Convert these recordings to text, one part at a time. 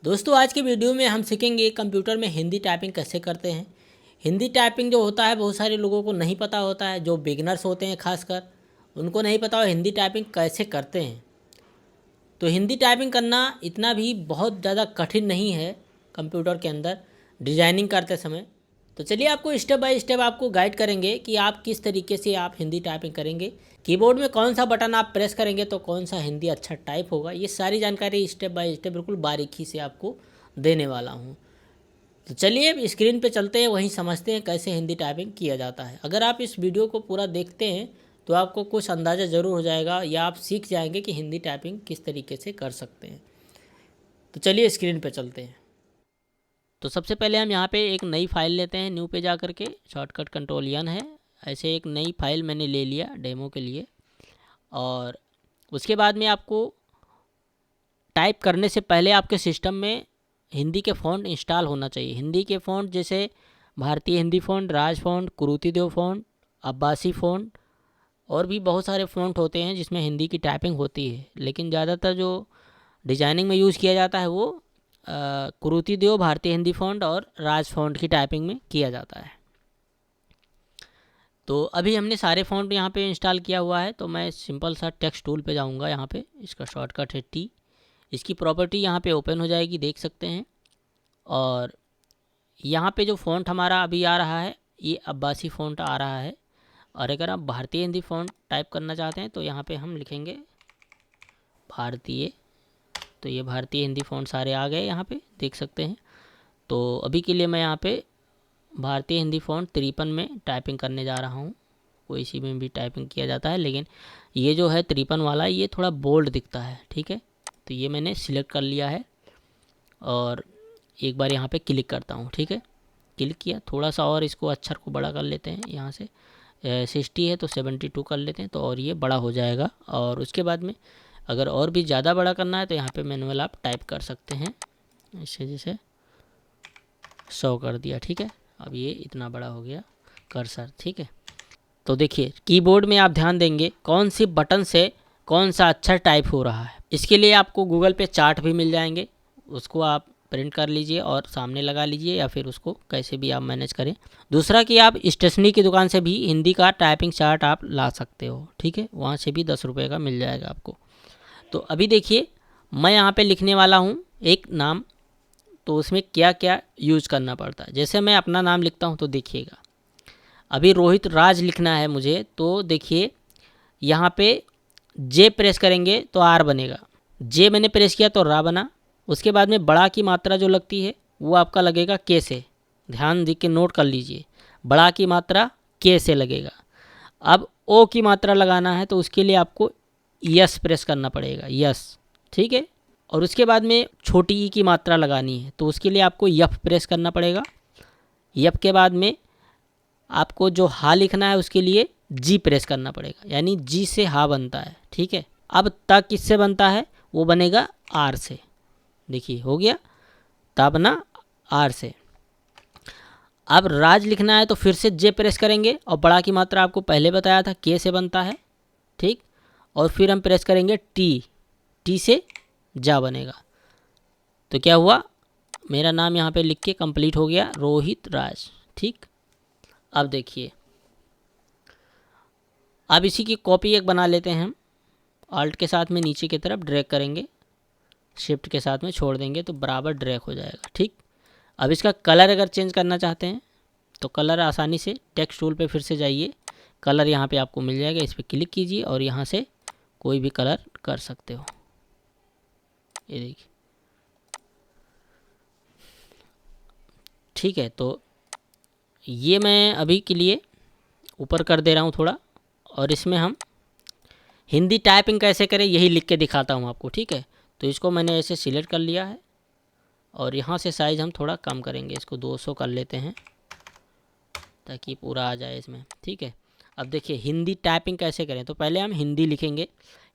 दोस्तों आज के वीडियो में हम सीखेंगे कंप्यूटर में हिंदी टाइपिंग कैसे करते हैं। हिंदी टाइपिंग जो होता है बहुत सारे लोगों को नहीं पता होता है, जो बिगनर्स होते हैं खासकर उनको नहीं पता हो हिंदी टाइपिंग कैसे करते हैं। तो हिंदी टाइपिंग करना इतना भी बहुत ज़्यादा कठिन नहीं है कंप्यूटर के अंदर डिजाइनिंग करते समय। तो चलिए आपको स्टेप बाय स्टेप आपको गाइड करेंगे कि आप किस तरीके से आप हिंदी टाइपिंग करेंगे, कीबोर्ड में कौन सा बटन आप प्रेस करेंगे तो कौन सा हिंदी अच्छा टाइप होगा। ये सारी जानकारी स्टेप बाय स्टेप बिल्कुल बारीकी से आपको देने वाला हूँ। तो चलिए अब स्क्रीन पे चलते हैं, वहीं समझते हैं कैसे हिंदी टाइपिंग किया जाता है। अगर आप इस वीडियो को पूरा देखते हैं तो आपको कुछ अंदाज़ा ज़रूर हो जाएगा या आप सीख जाएंगे कि हिंदी टाइपिंग किस तरीके से कर सकते हैं। तो चलिए स्क्रीन पे चलते हैं। तो सबसे पहले हम यहाँ पे एक नई फाइल लेते हैं, न्यू पे जा कर के शॉर्टकट कंट्रोल एन है। ऐसे एक नई फाइल मैंने ले लिया डेमो के लिए। और उसके बाद में आपको टाइप करने से पहले आपके सिस्टम में हिंदी के फ़ॉन्ट इंस्टॉल होना चाहिए। हिंदी के फ़ॉन्ट जैसे भारतीय हिंदी फ़ॉन्ट, राज फ़ॉन्ट, कुरुतिदेव फ़ॉन्ट, अब्बासी फ़ॉन्ट और भी बहुत सारे फ़ॉन्ट होते हैं जिसमें हिंदी की टाइपिंग होती है। लेकिन ज़्यादातर जो डिजाइनिंग में यूज़ किया जाता है वो कुरुतिदेव, भारतीय हिंदी फ़ॉन्ट और राज फ़ॉन्ट की टाइपिंग में किया जाता है। तो अभी हमने सारे फ़ॉन्ट यहाँ पे इंस्टॉल किया हुआ है। तो मैं सिंपल सा टेक्स्ट टूल पे जाऊँगा। यहाँ पे इसका शॉर्टकट है टी। इसकी प्रॉपर्टी यहाँ पे ओपन हो जाएगी, देख सकते हैं। और यहाँ पे जो फ़ॉन्ट हमारा अभी आ रहा है ये अब्बासी फ़ॉन्ट आ रहा है। और अगर आप भारतीय हिंदी फ़ॉन्ट टाइप करना चाहते हैं तो यहाँ पे हम लिखेंगे भारतीय। तो ये भारतीय हिंदी फ़ॉन्ट सारे आ गए, यहाँ पे देख सकते हैं। तो अभी के लिए मैं यहाँ पे भारतीय हिंदी फ़ॉन्ट 53 में टाइपिंग करने जा रहा हूँ। कोई सी में भी टाइपिंग किया जाता है, लेकिन ये जो है 53 वाला ये थोड़ा बोल्ड दिखता है, ठीक है। तो ये मैंने सिलेक्ट कर लिया है और एक बार यहाँ पे क्लिक करता हूँ, ठीक है। क्लिक किया, थोड़ा सा और इसको अक्षर को बड़ा कर लेते हैं। यहाँ से 60 है तो 72 कर लेते हैं, तो और ये बड़ा हो जाएगा। और उसके बाद में अगर और भी ज़्यादा बड़ा करना है तो यहाँ पे मैनुअल आप टाइप कर सकते हैं। इससे जैसे 100 कर दिया, ठीक है। अब ये इतना बड़ा हो गया कर्सर, ठीक है। तो देखिए कीबोर्ड में आप ध्यान देंगे कौन सी बटन से कौन सा अक्षर टाइप हो रहा है। इसके लिए आपको गूगल पे चार्ट भी मिल जाएंगे, उसको आप प्रिंट कर लीजिए और सामने लगा लीजिए, या फिर उसको कैसे भी आप मैनेज करें। दूसरा कि आप स्टेशनरी की दुकान से भी हिंदी का टाइपिंग चार्ट आप ला सकते हो, ठीक है। वहाँ से भी 10 रुपये का मिल जाएगा आपको। तो अभी देखिए मैं यहाँ पे लिखने वाला हूँ एक नाम, तो उसमें क्या क्या यूज करना पड़ता है। जैसे मैं अपना नाम लिखता हूँ तो देखिएगा अभी रोहित राज लिखना है मुझे, तो देखिए यहाँ पे जे प्रेस करेंगे तो आर बनेगा, जे मैंने प्रेस किया तो रा बना। उसके बाद में बड़ा की मात्रा जो लगती है वो आपका लगेगा के से, ध्यान दे के नोट कर लीजिए, बड़ा की मात्रा के से लगेगा। अब ओ की मात्रा लगाना है तो उसके लिए आपको यस प्रेस करना पड़ेगा, यस, ठीक है। और उसके बाद में छोटी ई की मात्रा लगानी है तो उसके लिए आपको यफ प्रेस करना पड़ेगा। यफ के बाद में आपको जो हा लिखना है उसके लिए जी प्रेस करना पड़ेगा, यानी जी से हा बनता है, ठीक है। अब तक किससे बनता है, वो बनेगा आर से। देखिए हो गया, तब ना आर से। अब राज लिखना है तो फिर से जे प्रेस करेंगे और बड़ा की मात्रा आपको पहले बताया था के से बनता है, ठीक। और फिर हम प्रेस करेंगे टी, टी से जा बनेगा। तो क्या हुआ, मेरा नाम यहाँ पे लिख के कंप्लीट हो गया, रोहित राज, ठीक। अब देखिए अब इसी की कॉपी एक बना लेते हैं हम। ऑल्ट के साथ में नीचे की तरफ ड्रैग करेंगे, शिफ्ट के साथ में छोड़ देंगे तो बराबर ड्रैग हो जाएगा, ठीक। अब इसका कलर अगर चेंज करना चाहते हैं तो कलर आसानी से टेक्स्ट टूल पे फिर से जाइए, कलर यहाँ पे आपको मिल जाएगा, इस पर क्लिक कीजिए और यहाँ से कोई भी कलर कर सकते हो। ये देखिए, ठीक है। तो ये मैं अभी के लिए ऊपर कर दे रहा हूँ थोड़ा, और इसमें हम हिंदी टाइपिंग कैसे करें यही लिख के दिखाता हूँ आपको, ठीक है। तो इसको मैंने ऐसे सिलेक्ट कर लिया है और यहाँ से साइज़ हम थोड़ा कम करेंगे, इसको 200 कर लेते हैं ताकि पूरा आ जाए इसमें, ठीक है। अब देखिए हिंदी टाइपिंग कैसे करें, तो पहले हम हिंदी लिखेंगे।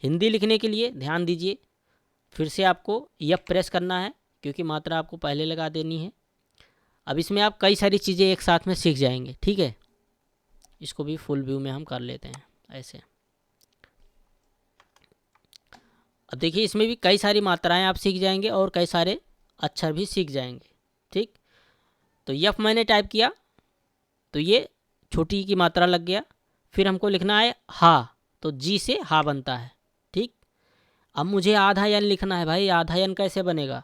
हिंदी लिखने के लिए ध्यान दीजिए, फिर से आपको यह प्रेस करना है क्योंकि मात्रा आपको पहले लगा देनी है। अब इसमें आप कई सारी चीज़ें एक साथ में सीख जाएंगे, ठीक है। इसको भी फुल व्यू में हम कर लेते हैं ऐसे। अब देखिए इसमें भी कई सारी मात्राएं आप सीख जाएंगे और कई सारे अक्षर भी सीख जाएंगे। ठीक, तो यफ मैंने टाइप किया तो ये छोटी की मात्रा लग गया। फिर हमको लिखना है हा, तो जी से हा बनता है। ठीक, अब मुझे आधा यन लिखना है भाई। आधा यन कैसे बनेगा?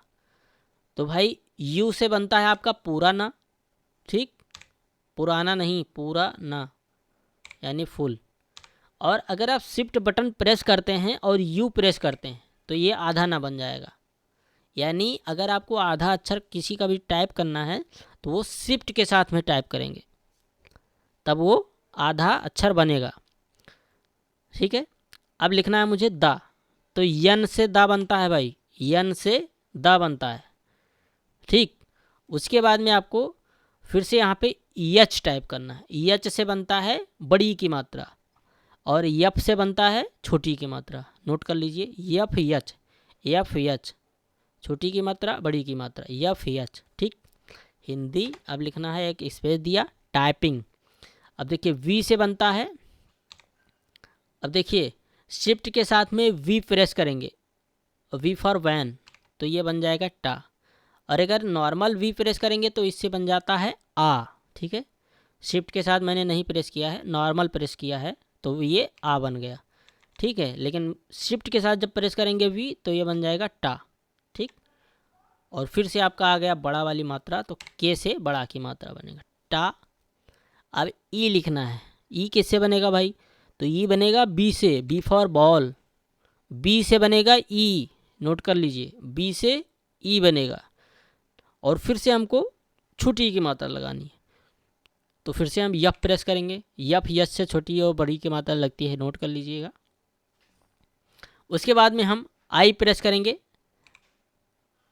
तो भाई यू से बनता है आपका पूरा ना। ठीक, पुराना नहीं, पूरा ना यानी फुल। और अगर आप शिफ्ट बटन प्रेस करते हैं और यू प्रेस करते हैं तो ये आधा ना बन जाएगा। यानी अगर आपको आधा अक्षर किसी का भी टाइप करना है तो वो शिफ्ट के साथ में टाइप करेंगे, तब वो आधा अक्षर बनेगा। ठीक है, अब लिखना है मुझे दा, तो यन से दा बनता है भाई, यन से दा बनता है। ठीक, उसके बाद में आपको फिर से यहाँ पे यच टाइप करना है। यच से बनता है बड़ी की मात्रा और यप से बनता है छोटी की मात्रा। नोट कर लीजिए, यफ यच, यफ यच, छोटी की मात्रा बड़ी की मात्रा, यफ यच। ठीक, हिंदी। अब लिखना है, एक स्पेस दिया, टाइपिंग। अब देखिए वी से बनता है। अब देखिए शिफ्ट के साथ में वी प्रेस करेंगे, वी फॉर वैन, तो ये बन जाएगा टा। और अगर नॉर्मल वी प्रेस करेंगे तो इससे बन जाता है आ। ठीक है, शिफ्ट के साथ मैंने नहीं प्रेस किया है, नॉर्मल प्रेस किया है तो ये आ बन गया। ठीक है, लेकिन शिफ्ट के साथ जब प्रेस करेंगे वी तो ये बन जाएगा टा। ठीक, और फिर से आपका आ गया बड़ा वाली मात्रा, तो के से बड़ा की मात्रा बनेगा टा। अब ई लिखना है। ई किससे बनेगा भाई? तो ई बनेगा बी से, बी फॉर बॉल। बी से बनेगा ई, नोट कर लीजिए, बी से ई बनेगा। और फिर से हमको छोटी की मात्रा लगानी है, तो फिर से हम यफ प्रेस करेंगे। यफ यस से छोटी और बड़ी की मात्रा लगती है, नोट कर लीजिएगा। उसके बाद में हम आई प्रेस करेंगे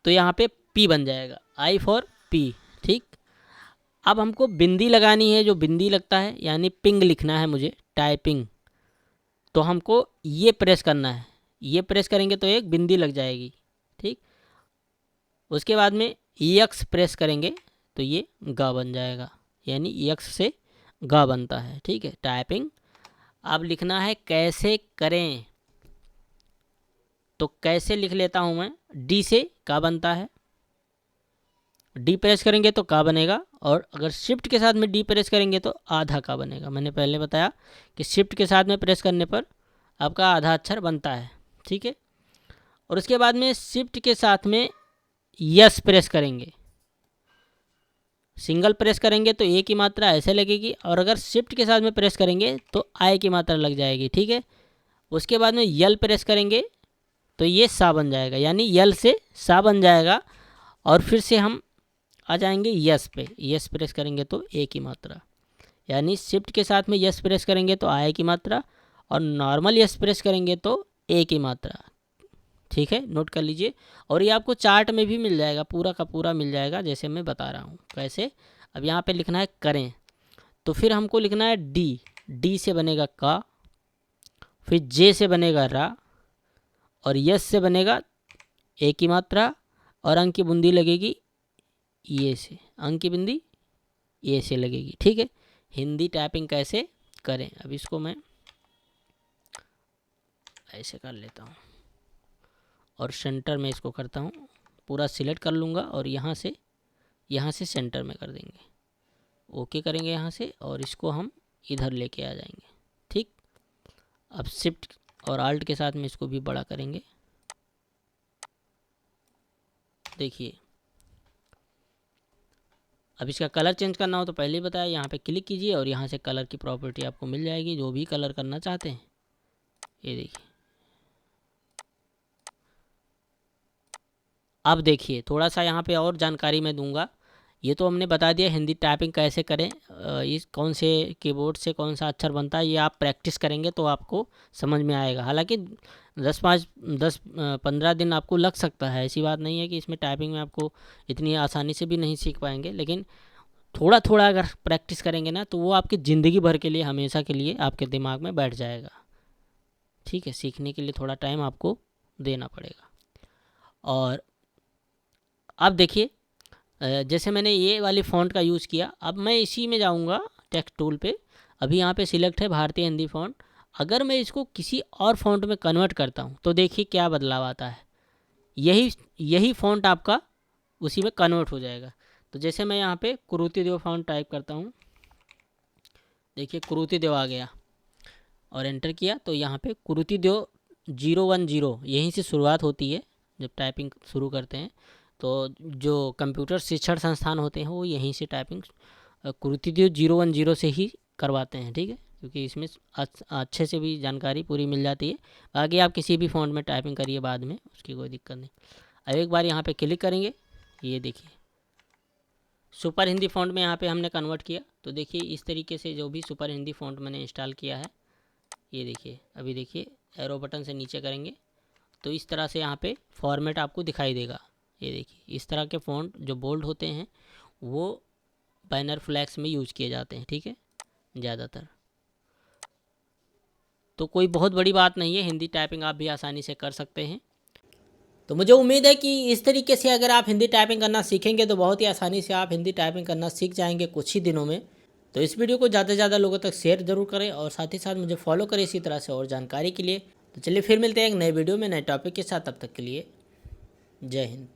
तो यहाँ पे पी बन जाएगा, आई फॉर पी। ठीक, अब हमको बिंदी लगानी है, जो बिंदी लगता है यानी पिंग लिखना है मुझे, टाइपिंग। तो हमको ये प्रेस करना है, ये प्रेस करेंगे तो एक बिंदी लग जाएगी। ठीक, उसके बाद में यक्स प्रेस करेंगे तो ये गा बन जाएगा, यानी यक्स से गा बनता है। ठीक है, टाइपिंग। अब लिखना है कैसे करें, तो कैसे लिख लेता हूँ मैं। डी से का बनता है, डी प्रेस करेंगे तो का बनेगा, और अगर शिफ्ट के साथ में डी प्रेस करेंगे तो आधा का बनेगा। मैंने पहले बताया कि शिफ्ट के साथ में प्रेस करने पर आपका आधा अक्षर बनता है। ठीक है, और उसके बाद में शिफ्ट के साथ में यस प्रेस करेंगे, सिंगल प्रेस करेंगे तो ए की मात्रा ऐसे लगेगी, और अगर शिफ्ट के साथ में प्रेस करेंगे तो आई की मात्रा लग जाएगी। ठीक है, उसके बाद में यल प्रेस करेंगे तो ये सा बन जाएगा, यानी यल से सा बन जाएगा। और फिर से हम आ जाएंगे यस पे, यस प्रेस करेंगे तो ए की मात्रा, यानी शिफ्ट के साथ में यस प्रेस करेंगे तो आई की मात्रा, और नॉर्मल यस प्रेस करेंगे तो ए की मात्रा। ठीक है, नोट कर लीजिए। और ये आपको चार्ट में भी मिल जाएगा, पूरा का पूरा मिल जाएगा, जैसे मैं बता रहा हूँ कैसे। अब यहाँ पे लिखना है करें, तो फिर हमको लिखना है डी, डी से बनेगा का, फिर जे से बनेगा रा, और यस से बनेगा ए की मात्रा, और अंक की बूंदी लगेगी ये से, अंक की बिंदी ये से लगेगी। ठीक है, हिंदी टाइपिंग कैसे करें, अब इसको मैं ऐसे कर लेता हूँ और सेंटर में इसको करता हूँ, पूरा सिलेक्ट कर लूँगा और यहाँ से सेंटर में कर देंगे, ओके करेंगे यहाँ से, और इसको हम इधर लेके आ जाएंगे। ठीक, अब शिफ्ट और आल्ट के साथ में इसको भी बड़ा करेंगे। देखिए, अब इसका कलर चेंज करना हो तो पहले ही बताया, यहाँ पे क्लिक कीजिए और यहाँ से कलर की प्रॉपर्टी आपको मिल जाएगी, जो भी कलर करना चाहते हैं। ये देखिए, अब देखिए थोड़ा सा यहाँ पे और जानकारी मैं दूंगा। ये तो हमने बता दिया हिंदी टाइपिंग कैसे करें, इस कौन से कीबोर्ड से कौन सा अक्षर बनता है, ये आप प्रैक्टिस करेंगे तो आपको समझ में आएगा। हालांकि 10-15 दिन आपको लग सकता है, ऐसी बात नहीं है कि इसमें टाइपिंग में आपको इतनी आसानी से भी नहीं सीख पाएंगे, लेकिन थोड़ा थोड़ा अगर प्रैक्टिस करेंगे ना तो वो आपकी ज़िंदगी भर के लिए, हमेशा के लिए आपके दिमाग में बैठ जाएगा। ठीक है, सीखने के लिए थोड़ा टाइम आपको देना पड़ेगा। और अब देखिए, जैसे मैंने ये वाली फ़ॉन्ट का यूज़ किया, अब मैं इसी में जाऊंगा टेक्स्ट टूल पे। अभी यहाँ पे सिलेक्ट है भारतीय हिंदी फ़ॉन्ट। अगर मैं इसको किसी और फ़ॉन्ट में कन्वर्ट करता हूँ तो देखिए क्या बदलाव आता है। यही फ़ॉन्ट आपका उसी में कन्वर्ट हो जाएगा। तो जैसे मैं यहाँ पे कुरुति देव फ़ॉन्ट टाइप करता हूँ, देखिए कुरुति देव आ गया और एंटर किया तो यहाँ पे कुरुति देव 010 यहीं से शुरुआत होती है। जब टाइपिंग शुरू करते हैं तो जो कंप्यूटर शिक्षण संस्थान होते हैं वो यहीं से टाइपिंग कुरुति देव 010 से ही करवाते हैं, ठीक है, क्योंकि इसमें अच्छे से भी जानकारी पूरी मिल जाती है। बाकी आप किसी भी फ़ॉन्ट में टाइपिंग करिए बाद में, उसकी कोई दिक्कत नहीं। अब एक बार यहाँ पे क्लिक करेंगे, ये देखिए सुपर हिंदी फ़ॉन्ट में यहाँ पे हमने कन्वर्ट किया। तो देखिए इस तरीके से जो भी सुपर हिंदी फ़ॉन्ट मैंने इंस्टॉल किया है, ये देखिए अभी देखिए एरो बटन से नीचे करेंगे तो इस तरह से यहाँ पे फॉर्मेट आपको दिखाई देगा। ये देखिए इस तरह के फ़ॉन्ट जो बोल्ड होते हैं वो बैनर फ्लैक्स में यूज़ किए जाते हैं, ठीक है, ज़्यादातर। तो कोई बहुत बड़ी बात नहीं है, हिंदी टाइपिंग आप भी आसानी से कर सकते हैं। तो मुझे उम्मीद है कि इस तरीके से अगर आप हिंदी टाइपिंग करना सीखेंगे तो बहुत ही आसानी से आप हिंदी टाइपिंग करना सीख जाएंगे कुछ ही दिनों में। तो इस वीडियो को ज़्यादा से ज़्यादा लोगों तक शेयर ज़रूर करें और साथ ही साथ मुझे फॉलो करें इसी तरह से और जानकारी के लिए। तो चलिए फिर मिलते हैं एक नए वीडियो में नए टॉपिक के साथ, तब तक के लिए जय हिंद।